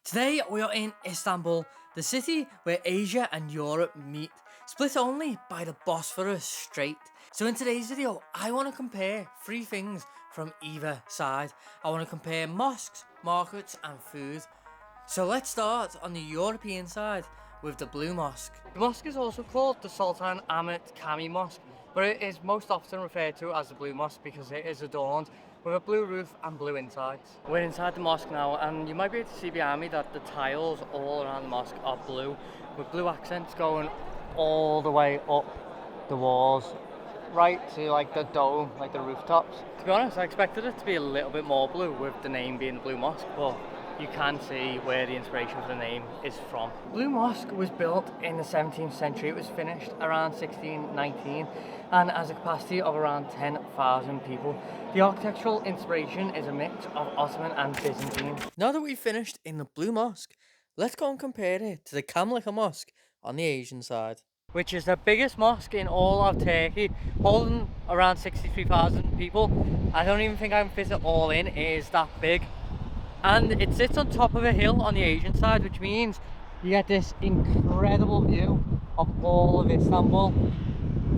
Today we are in Istanbul, the city where Asia and Europe meet, split only by the Bosphorus Strait. So in today's video, I want to compare three things from either side. I want to compare mosques, markets and food. So let's start on the European side with the Blue Mosque. The mosque is also called the Sultan Ahmet Kami Mosque, but it is most often referred to as the Blue Mosque because it is adorned with a blue roof and blue insides. We're inside the mosque now, and you might be able to see behind me that the tiles all around the mosque are blue, with blue accents going all the way up the walls, right to like the dome, like the rooftops. To be honest, I expected it to be a little bit more blue with the name being the Blue Mosque, but you can see where the inspiration for the name is from. Blue Mosque was built in the 17th century. It was finished around 1619 and has a capacity of around 10,000 people. The architectural inspiration is a mix of Ottoman and Byzantine. Now that we've finished in the Blue Mosque, let's go and compare it to the Kamlika Mosque on the Asian side, which is the biggest mosque in all of Turkey, holding around 63,000 people. I don't even think I can fit it all in. It is that big. And it sits on top of a hill on the Asian side, which means you get this incredible view of all of Istanbul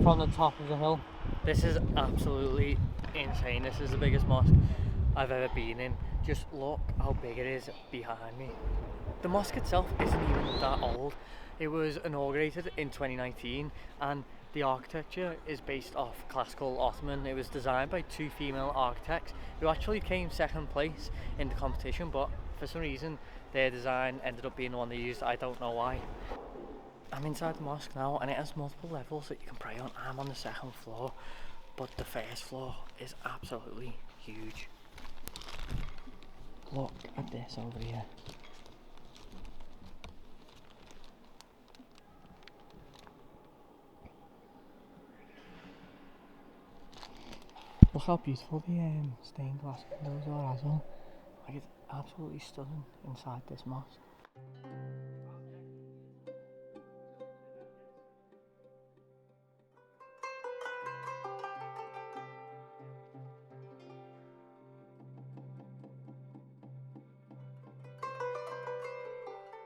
from the top of the hill. This is absolutely insane. This is the biggest mosque I've ever been in. Just look how big it is behind me. The mosque itself isn't even that old. It was inaugurated in 2019 and the architecture is based off classical Ottoman. It was designed by two female architects who actually came second place in the competition, but for some reason their design ended up being the one they used. I don't know why. I'm inside the mosque now and it has multiple levels that you can pray on. I'm on the second floor, but the first floor is absolutely huge. Look at this over here. Look how beautiful the stained glass windows are as well. Like, it's absolutely stunning inside this mosque.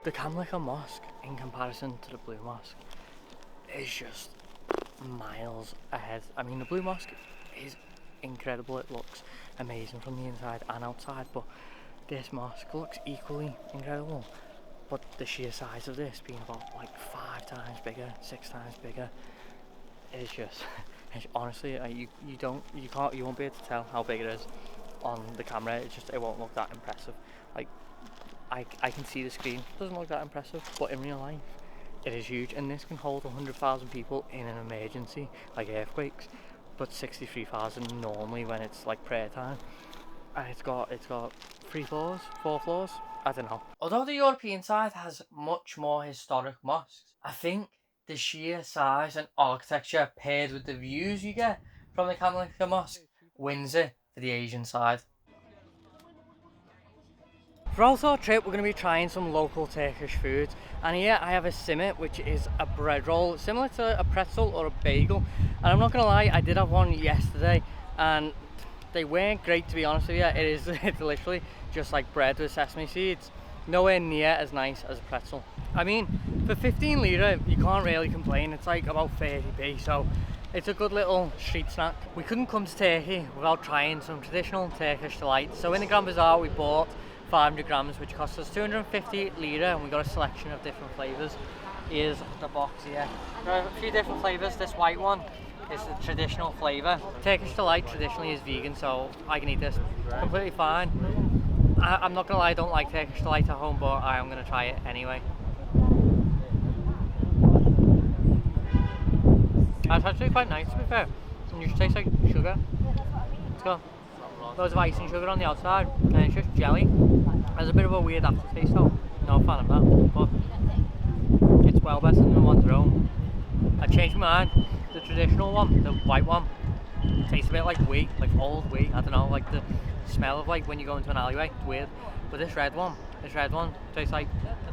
The Kamlika Mosque, in comparison to the Blue Mosque, is just miles ahead. I mean, the Blue Mosque is incredible. It looks amazing from the inside and outside, but this mosque looks equally incredible. But the sheer size of this being about like 5 times bigger, 6 times bigger, is just it's honestly you won't be able to tell how big it is on the camera. It won't look that impressive. Like I can see the screen, it doesn't look that impressive, but in real life it is huge, and this can hold 100,000 people in an emergency like earthquakes, but 63,000 normally when it's like prayer time. And it's got 3 floors, 4 floors, I don't know. Although the European side has much more historic mosques, I think the sheer size and architecture paired with the views you get from the Kamlika Mosque wins it for the Asian side. Throughout our trip we're going to be trying some local Turkish food, and here I have a simit, which is a bread roll similar to a pretzel or a bagel, and I'm not going to lie, I did have one yesterday and they weren't great, to be honest with you. It's literally just like bread with sesame seeds, nowhere near as nice as a pretzel. I mean, for 15 lira you can't really complain. It's like about 30p, so it's a good little street snack. We couldn't come to Turkey without trying some traditional Turkish delights, so in the Grand Bazaar we bought 500 grams, which cost us 250 lira, and we got a selection of different flavours. Here's the box here. There are a few different flavours. This white one is the traditional flavour. Turkish delight traditionally is vegan, so I can eat this completely fine. I'm not gonna lie, I don't like Turkish delight at home, but I am gonna try it anyway. That's actually quite nice, to be fair. And it tastes like sugar. It's got loads of ice and sugar on the outside, and it's just jelly. There's a bit of a weird aftertaste though. No fan of that, but it's well better than the one's own. I changed my mind. The traditional one, the white one, tastes a bit like wheat, like old wheat. I don't know, like the smell of like when you go into an alleyway. It's weird. But this red one tastes like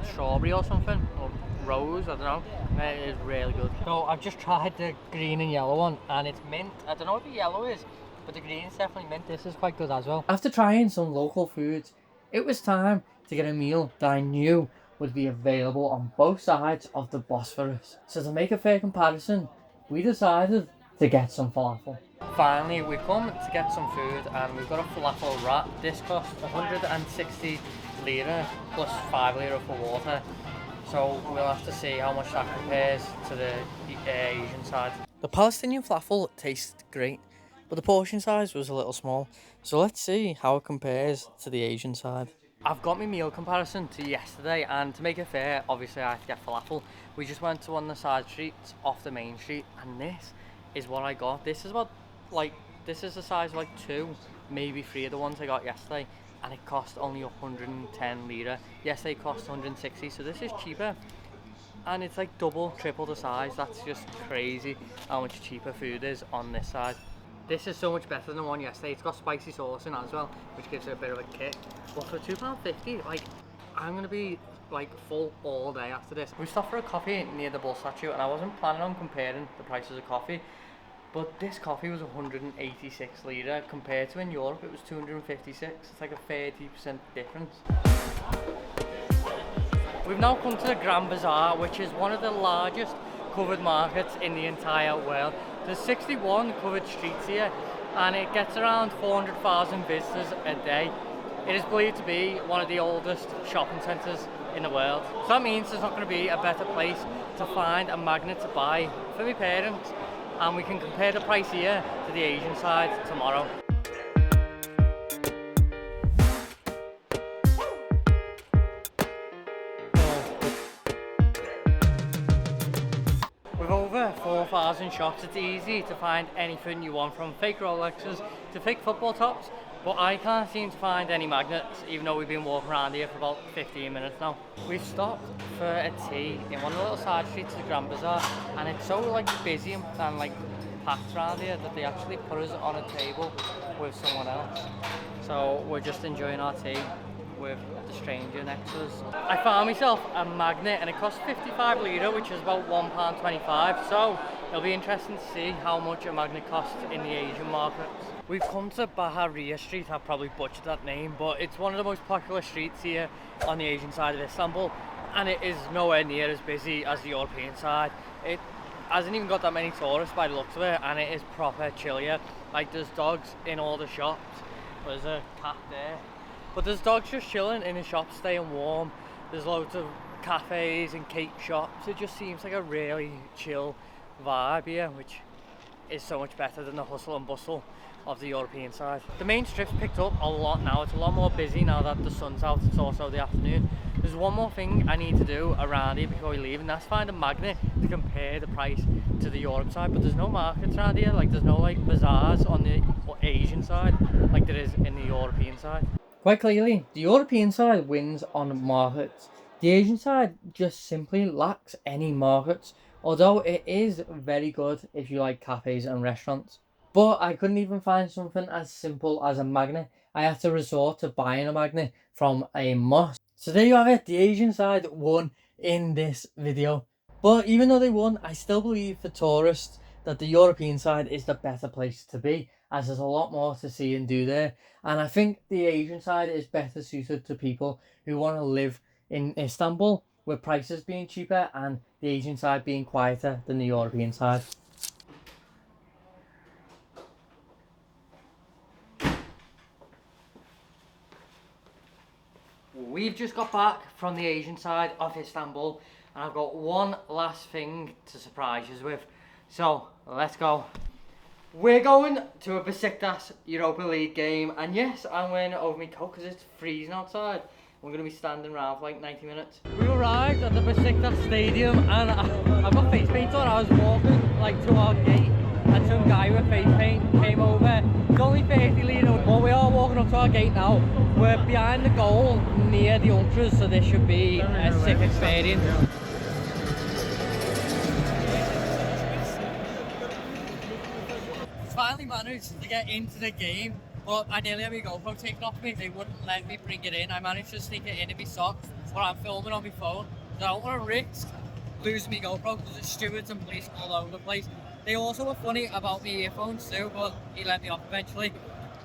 strawberry or something, or rose. I don't know. It is really good. So I've just tried the green and yellow one, and it's mint. I don't know what the yellow is, but the green is definitely mint. This is quite good as well. After trying some local foods, it was time to get a meal that I knew would be available on both sides of the Bosphorus. So to make a fair comparison, we decided to get some falafel. Finally, we come to get some food and we've got a falafel wrap. This cost 160 lira plus 5 lira for water. So we'll have to see how much that compares to the Asian side. The Palestinian falafel tastes great, but the portion size was a little small. So let's see how it compares to the Asian side. I've got my meal comparison to yesterday, and to make it fair, obviously I have to get falafel. We just went to one of the side streets off the main street, and this is what I got. This is about this is the size of like 2, maybe 3 of the ones I got yesterday, and it cost only 110 lira. Yesterday it cost 160, so this is cheaper. And it's like double, triple the size. That's just crazy how much cheaper food is on this side. This is so much better than the one yesterday. It's got spicy sauce in it as well, which gives it a bit of a kick. But for £2.50, like, I'm gonna be like full all day after this. We stopped for a coffee near the bull statue, and I wasn't planning on comparing the prices of coffee, but this coffee was 186 lira compared to in Europe it was 256. It's like a 30% difference. We've now come to the Grand Bazaar, which is one of the largest covered markets in the entire world. There's 61 covered streets here, and it gets around 400,000 visitors a day. It is believed to be one of the oldest shopping centres in the world. So that means there's not going to be a better place to find a magnet to buy for my parents, and we can compare the price here to the Asian side tomorrow. With over 4,000 shops, it's easy to find anything you want, from fake Rolexes to fake football tops, but I can't seem to find any magnets, even though we've been walking around here for about 15 minutes now. We've stopped for a tea in one of the little side streets of the Grand Bazaar, and it's so like busy and like packed around here that they actually put us on a table with someone else. So we're just enjoying our tea with the stranger next to us. I found myself a magnet, and it cost 55 lira, which is about £1.25. So it'll be interesting to see how much a magnet costs in the Asian markets. We've come to Bazaar Street. I've probably butchered that name, but it's one of the most popular streets here on the Asian side of Istanbul, and it is nowhere near as busy as the European side. It hasn't even got that many tourists by the looks of it, and it is proper chill here. Like, there's dogs in all the shops. There's a cat there. But there's dogs just chilling in the shops, staying warm. There's loads of cafes and cake shops. It just seems like a really chill vibe here, which is so much better than the hustle and bustle of the European side. The main strip's picked up a lot now. It's a lot more busy now that the sun's out. It's also the afternoon. There's one more thing I need to do around here before we leave, and that's find a magnet to compare the price to the Europe side. But there's no markets around here. Like, there's no like bazaars on the Asian side like there is in the European side. Quite clearly, the European side wins on markets. The Asian side just simply lacks any markets, although it is very good if you like cafes and restaurants. But I couldn't even find something as simple as a magnet. I had to resort to buying a magnet from a mosque. So there you have it, the Asian side won in this video. But even though they won, I still believe for tourists that the European side is the better place to be, as there's a lot more to see and do there. And I think the Asian side is better suited to people who want to live in Istanbul, with prices being cheaper and the Asian side being quieter than the European side. We've just got back from the Asian side of Istanbul, and I've got one last thing to surprise you with. So let's go. We're going to a Besiktas Europa League game, and yes, I'm wearing it over my coat because it's freezing outside. We're going to be standing around for like 90 minutes. We arrived at the Besiktas stadium, and I've got face paint on. I was walking like to our gate, and some guy with face paint came over. It's only 30 litres, but we are walking up to our gate now. We're behind the goal near the ultras, so this should be a sick experience. Finally managed to get into the game, but I nearly had my GoPro taken off me. They wouldn't let me bring it in. I managed to sneak it in my socks, but I'm filming on my phone, so I don't want to risk losing my GoPro because there's stewards and police all over the place. They also were funny about my earphones too, but he let me off eventually.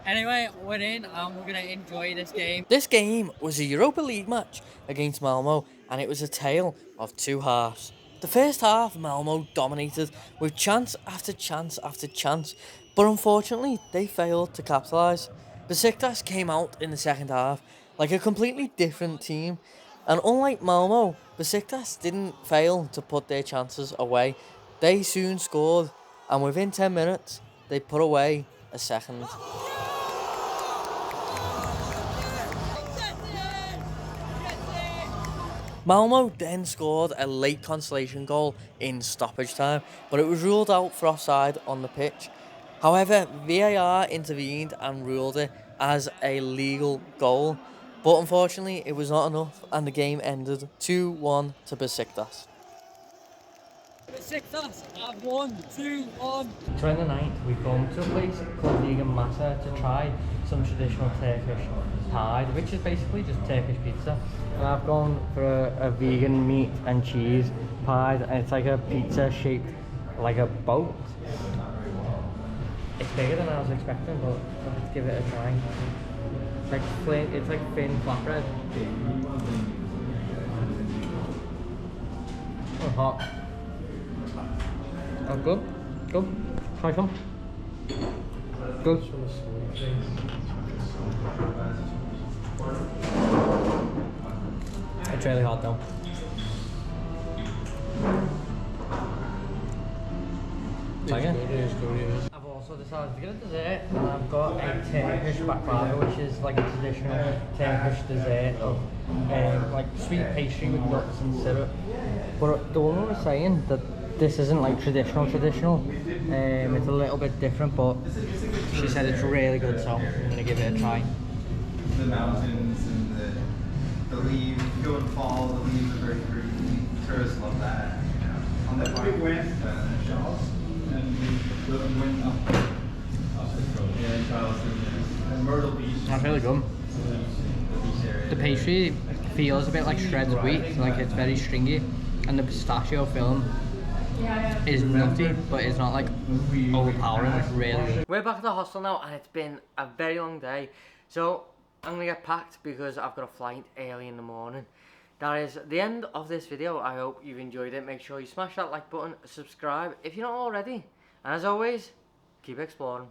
Anyway, we're in and we're going to enjoy this game. This game was a Europa League match against Malmo, and it was a tale of two halves. The first half, Malmo dominated with chance after chance after chance, but unfortunately, they failed to capitalise. Besiktas came out in the second half like a completely different team, and unlike Malmo, Besiktas didn't fail to put their chances away. They soon scored, and within 10 minutes, they put away a second. Malmo then scored a late consolation goal in stoppage time, but it was ruled out for offside on the pitch. However, VAR intervened and ruled it as a legal goal, but unfortunately it was not enough and the game ended 2-1 to Besiktas. Besiktas have won 2-1. 29th, we come to a place called Mosque to try some traditional Turkish pie, which is basically just Turkish pizza. And I've gone for a vegan meat and cheese pie, and it's like a pizza shaped like a boat. It's bigger than I was expecting, but let's give it a try. It's like thin flatbread. Oh, hot. Oh, good. Good. Try some. Good. It's really hot though. I've also decided to get a dessert, and I've got a Turkish baklava, which is like a traditional Turkish dessert of like sweet pastry with nuts and syrup. But the woman was saying that this isn't like traditional. It's a little bit different, but she said it's really good, so I'm gonna give it a try. The mountains and the leaves, you go in fall, the leaves are very green. Tourists love that. You know, on the big wind, and the wind up the coast. Yeah, Charleston, and Myrtle Beach. That's really good. The pastry feels a bit like shredded wheat, like it's very stringy, and the pistachio film is nutty, but it's not like overpowering. It's really good. We're back at the hostel now, and it's been a very long day, so I'm gonna get packed because I've got a flight early in the morning. That is the end of this video. I hope you've enjoyed it. Make sure you smash that like button, subscribe if you're not already, and as always, keep exploring.